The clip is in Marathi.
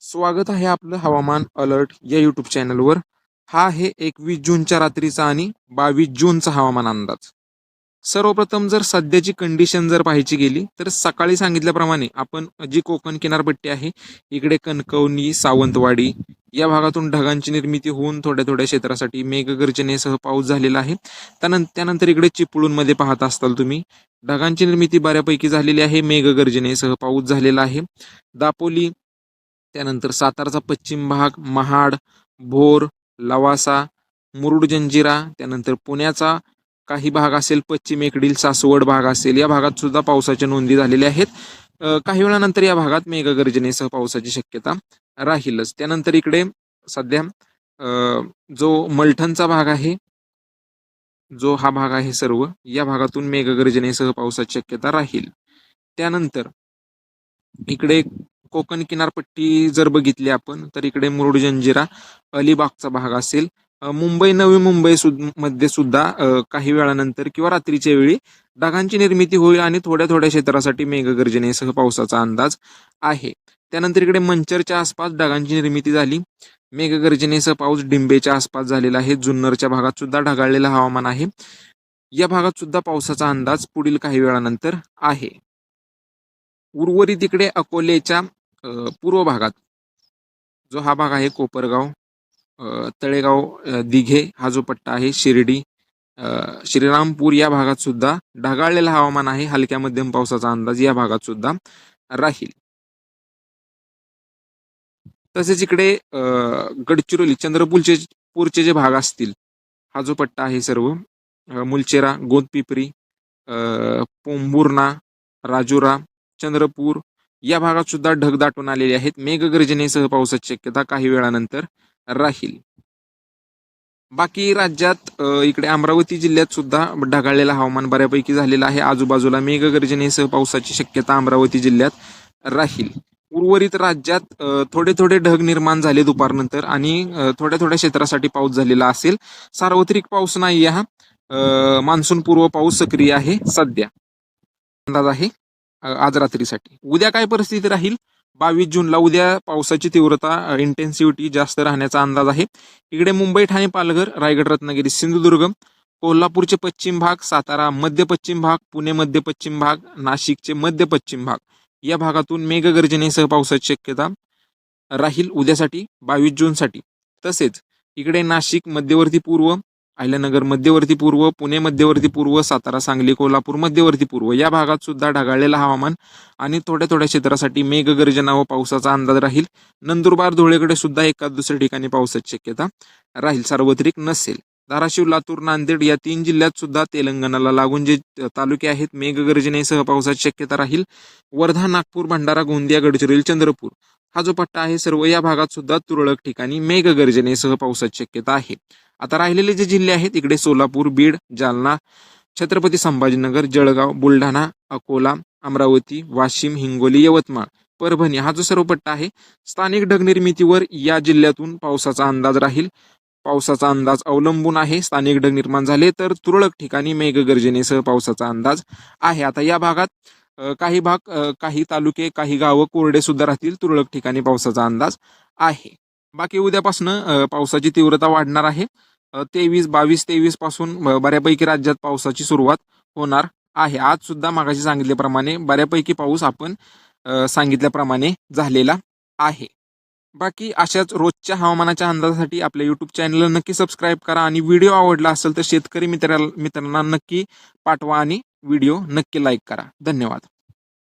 स्वागत आहे आपलं हवामान अलर्ट या यूट्यूब चॅनलवर. हा आहे 21 जूनच्या रात्रीचा आणि 22 जूनचा हवामान अंदाज. सर्वप्रथम जर सध्याची कंडिशन जर पाहायची गेली तर सकाळी सांगितल्याप्रमाणे आपण जी कोकण किनारपट्टी आहे इकडे कणकवली, सावंतवाडी या भागातून ढगांची निर्मिती होऊन थोड्या थोड्या क्षेत्रासाठी मेघगर्जनेसह पाऊस झालेला आहे. त्यानंतर इकडे चिपळूणमध्ये पाहत असताल तुम्ही ढगांची निर्मिती बऱ्यापैकी झालेली आहे, मेघगर्जनेसह पाऊस झालेला आहे. दापोली, त्यानंतर सातारचा पश्चिम भाग, महाड, भोर, लवासा, मुरुड जंजिरा, त्यानंतर पुण्याचा काही भाग असेल, पश्चिमेकडील सासवड भाग असेल, या भागात सुद्धा पावसाच्या नोंदी झालेल्या आहेत. काही वेळानंतर या भागात मेघगर्जनेसह पावसाची शक्यता राहीलच. त्यानंतर इकडे सध्या जो मलठणचा भाग आहे, जो हा भाग आहे सर्व, या भागातून मेघगर्जनेसह पावसाची शक्यता राहील. त्यानंतर इकडे कोकण किनारपट्टी जर बघितली आपण तर इकडे मुरुड जंजिरा, अलिबागचा भाग असेल, मुंबई, नवी मुंबई मध्ये सुद्धा काही वेळानंतर किंवा रात्रीच्या वेळी ढगांची निर्मिती होईल आणि थोड्या थोड्या क्षेत्रासाठी मेघगर्जनेसह पावसाचा अंदाज आहे. त्यानंतर इकडे मंचरच्या आसपास ढगांची निर्मिती झाली, मेघगर्जनेसह पाऊस डिंबेच्या आसपास झालेला आहे. जुन्नरच्या भागात सुद्धा ढगाळलेलं हवामान आहे. या भागात सुद्धा पावसाचा अंदाज पुढील काही वेळानंतर आहे. उर्वरित इकडे अकोलेच्या पूर्व भागात जो हा भाग आहे, कोपरगाव, तळेगाव, दिघे हा जो पट्टा आहे, शिर्डी, श्रीरामपूर, या भागात सुद्धा ढगाळलेलं हवामान आहे. हलक्या मध्यम पावसाचा अंदाज या भागात सुद्धा राहील. तसेच इकडे गडचिरोली, चंद्रपूरचे जे भाग असतील, हा जो पट्टा आहे सर्व, मुलचेरा, गोदपिपरी, पोंभुर्णा, राजुरा, चंद्रपूर, या भागात सुद्धा ढग दाटून आलेले आहेत. मेघगर्जनेसह पावसाची शक्यता काही वेळानंतर राहील. बाकी राज्यात इकडे अमरावती जिल्ह्यात सुद्धा ढगाळलेलं हवामान बऱ्यापैकी झालेलं आहे. आजूबाजूला मेघगर्जनेसह पावसाची शक्यता अमरावती जिल्ह्यात राहील. उर्वरित राज्यात थोडे थोडे ढग निर्माण झाले दुपारनंतर आणि थोड्या थोड्या क्षेत्रासाठी पाऊस झालेला असेल. सार्वत्रिक पाऊस नाही हा, मान्सून पूर्व पाऊस सक्रिय आहे सध्या. अंदाज आहे आज रात्रीसाठी. उद्या काय परिस्थिती राहील? 22 जूनला उद्या पावसाची तीव्रता, इंटेन्सिव्हिटी जास्त राहण्याचा अंदाज आहे. इकडे मुंबई, ठाणे, पालघर, रायगड, रत्नागिरी, सिंधुदुर्ग, कोल्हापूरचे पश्चिम भाग, सातारा मध्य पश्चिम भाग, पुणे मध्य पश्चिम भाग, नाशिकचे मध्य पश्चिम भाग, या भागातून मेघगर्जनेसह पावसाची शक्यता राहील उद्यासाठी 22 जूनसाठी. तसेच इकडे नाशिक मध्यवर्ती पूर्व, अहिल्यानगर मध्यवर्ती पूर्व, पुणे मध्यवर्ती पूर्व, सातारा, सांगली, कोल्हापूर मध्यवर्ती पूर्व, या भागात सुद्धा ढगाळलेलं हवामान आणि थोड्या थोड्या क्षेत्रासाठी मेघगर्जना व पावसाचा अंदाज राहील. नंदुरबार, धुळेकडे सुद्धा एका दुसऱ्या ठिकाणी पावसाची शक्यता राहील, सार्वत्रिक नसेल. धाराशिव, लातूर, नांदेड या 3 जिल्ह्यात सुद्धा तेलंगणाला लागून जे तालुके आहेत, मेघगर्जनेसह पावसाची शक्यता राहील. वर्धा, नागपूर, भंडारा, गोंदिया, गडचिरोली, चंद्रपूर हा जो पट्टा आहे सर्व, या भागात सुद्धा तुरळक ठिकाणी मेघगर्जनेसह पावसाची शक्यता आहे. आता राहिलेले जे जिल्हे आहेत, इकडे सोलापूर, बीड, जालना, छत्रपती संभाजीनगर, जळगाव, बुलढाणा, अकोला, अमरावती, वाशिम, हिंगोली, यवतमाळ, परभणी हा जो सर्व पट्टा आहे, स्थानिक ढग निर्मितीवर या जिल्ह्यातून पावसाचा अंदाज राहील. पावसाचा अंदाज अवलंबून आहे. स्थानिक ढग निर्माण झाले तर तुरळक ठिकाणी मेघगर्जनेसह पावसाचा अंदाज आहे. आता या भागात काही भाग, काही तालुके, काही गावं कोरडे सुद्धा राहतील. तुरळक ठिकाणी पावसाचा अंदाज आहे. बाकी उद्यापासून पावसाची तीव्रता वाढणार आहे. 22-23 पासून बऱ्यापैकी राज्यात पावसाची सुरुवात होणार आहे. आज सुद्धा मागाशी सांगितल्याप्रमाणे बऱ्यापैकी पाऊस आपण सांगितल्याप्रमाणे झालेला आहे. बाकी अशाच रोजच्या हवामानाच्या अंदाजासाठी आपल्या यूट्यूब चॅनलला नक्की सबस्क्राईब करा आणि व्हिडिओ आवडला असेल तर शेतकरी मित्रांना नक्की पाठवा आणि व्हिडिओ नक्की लाईक करा. धन्यवाद.